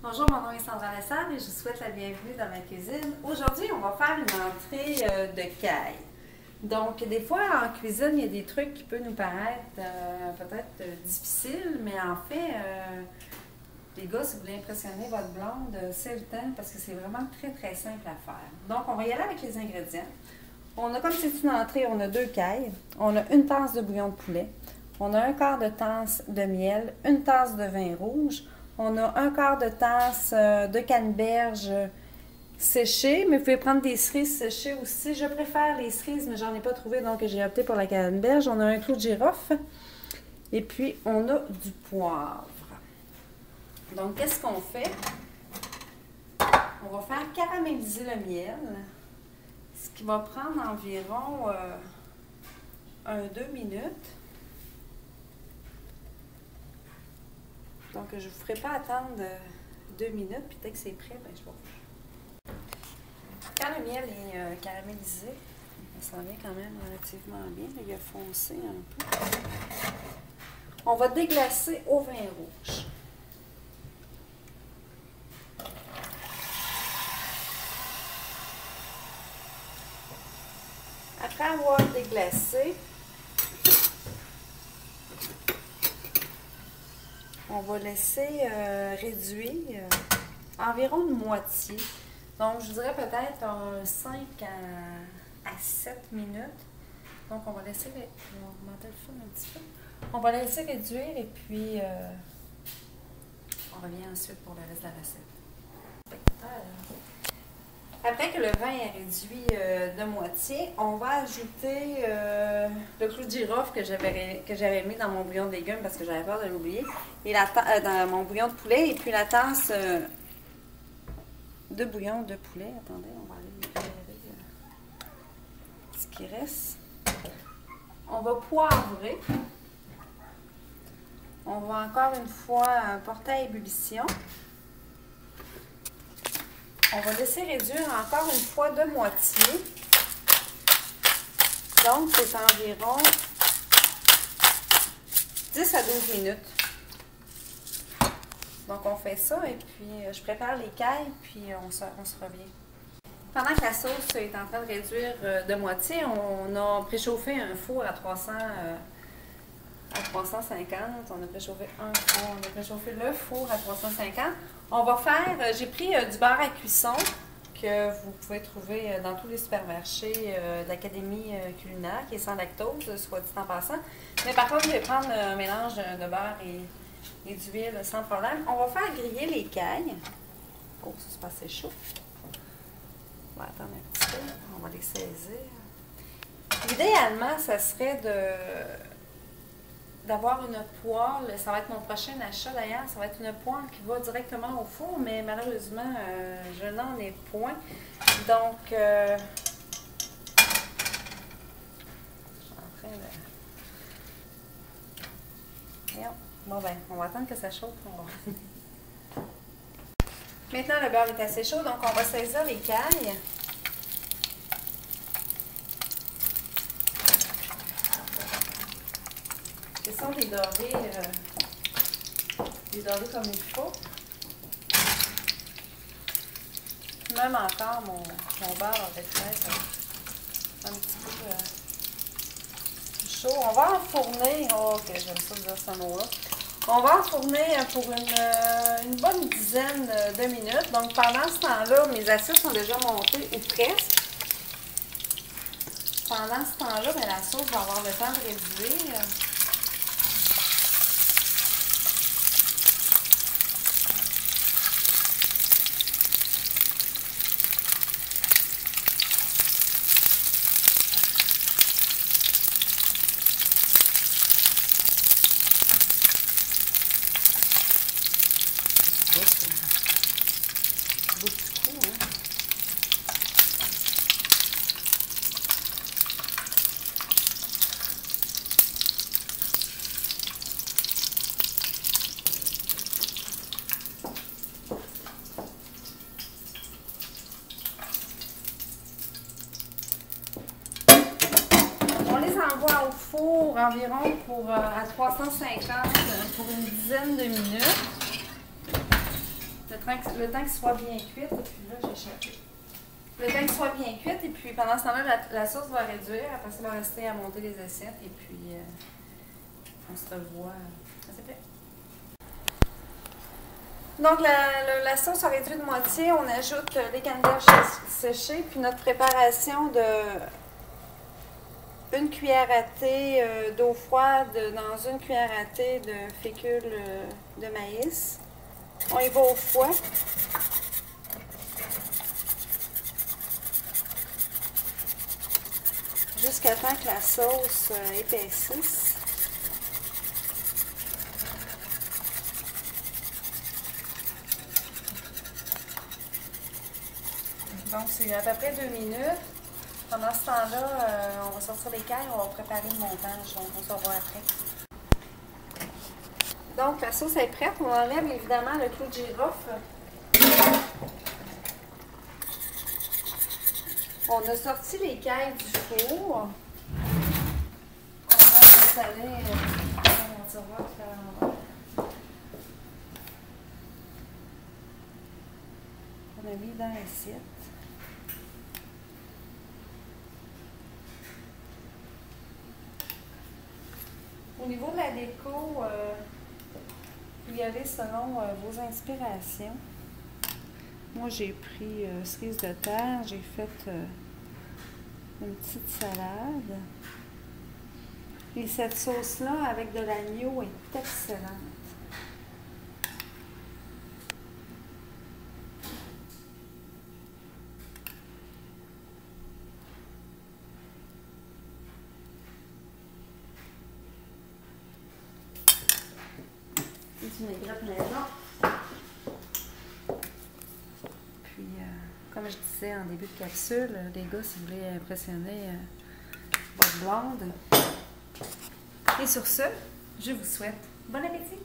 Bonjour, mon nom est Sandra Lessard et je vous souhaite la bienvenue dans ma cuisine. Aujourd'hui, on va faire une entrée de caille. Donc, des fois, en cuisine, il y a des trucs qui peuvent nous paraître peut-être difficiles, mais en fait, les gars, si vous voulez impressionner votre blonde, c'est le temps parce que c'est vraiment très simple à faire. Donc, on va y aller avec les ingrédients. On a, comme c'est une entrée, on a 2 cailles, on a une tasse de bouillon de poulet, on a un quart de tasse de miel, une tasse de vin rouge, on a un quart de tasse de canneberge séchée, mais vous pouvez prendre des cerises séchées aussi. Je préfère les cerises, mais j'en ai pas trouvé, donc j'ai opté pour la canneberge. On a un clou de girofle et puis on a du poivre. Donc, qu'est-ce qu'on fait? On va faire caraméliser le miel, ce qui va prendre environ 2 minutes. Donc, je ne vous ferai pas attendre 2 minutes, puis dès que c'est prêt, ben, je vais. Quand le miel est caramélisé, ça s'en vient quand même relativement bien. Il a foncé un peu. On va déglacer au vin rouge. Après avoir déglacé, on va laisser réduire environ de moitié. Donc, je dirais peut-être 5 à 7 minutes. Donc, on va laisser, on va augmenter le feu un petit peu. On va laisser réduire et puis on revient ensuite pour le reste de la recette. Après que le vin est réduit de moitié, on va ajouter le clou de girofle que j'avais mis dans mon bouillon de légumes parce que j'avais peur de l'oublier, et dans mon bouillon de poulet, et puis la tasse de bouillon de poulet. Attendez, on va aller éclairer ce qui reste. On va poivrer. On va encore une fois porter à ébullition. On va laisser réduire encore une fois de moitié. Donc, c'est environ 10 à 12 minutes. Donc, on fait ça et puis je prépare les cailles, puis on se revient. Pendant que la sauce est en train de réduire de moitié, on a préchauffé un four à 350. On a préchauffé un four, on a préchauffé le four à 350. On va faire, j'ai pris du beurre à cuisson que vous pouvez trouver dans tous les supermarchés de l'Académie culinaire, qui est sans lactose, soit dit en passant. Mais par contre, je vais prendre un mélange de beurre et d'huile sans problème. On va faire griller les cailles. Oh, ça c'est pas assez chaud. On va attendre un petit peu. On va les saisir. Idéalement, ça serait d'avoir une poêle. Ça va être mon prochain achat d'ailleurs. Ça va être une poêle qui va directement au four, mais malheureusement, je n'en ai point. Donc, je suis en train de... Bon ben, on va attendre que ça chauffe. Maintenant, le beurre est assez chaud, donc on va saisir les cailles. Ce sont des dorés comme il faut. Même encore, mon beurre aurait pu être un petit peu chaud. On va enfourner, oh que j'aime ça dire ce mot-là. On va enfourner pour une bonne dizaine de minutes. Donc pendant ce temps-là, mes assiettes sont déjà montées ou presque. Pendant ce temps-là, la sauce va avoir le temps de réduire. Envoie au four environ à 350 pour une dizaine de minutes. Le le temps qu'il soit bien cuite. Et puis là, j'ai échappé. Le temps qu'il soit bien cuite. Et puis pendant ce temps-là, la sauce va réduire. Après, ça va rester à monter les assiettes. Et puis, on se revoit. C'est prêt. Donc, la sauce a réduit de moitié. On ajoute les canneberges séchées. Puis notre préparation de 1 cuillère à thé d'eau froide dans 1 cuillère à thé de fécule de maïs. On y va au fouet. Jusqu'à temps que la sauce épaississe. Donc, c'est à peu près 2 minutes. Pendant ce temps-là, on va sortir les cailles, on va préparer le montage. Donc, on se revoit après. Donc, la sauce est prête. On enlève évidemment le clou de girofle. On a sorti les cailles du four. On va installer mon tiroir de faire l'envers. On a mis dans l'assiette. Au niveau de la déco, vous y allez selon vos inspirations. Moi, j'ai pris cerise de terre, j'ai fait une petite salade. Et cette sauce-là, avec de l'agneau, est excellente. C'est une aigrette maison. Puis, comme je disais en début de capsule, les gars, si vous voulez impressionner votre blonde. Et sur ce, je vous souhaite bon appétit!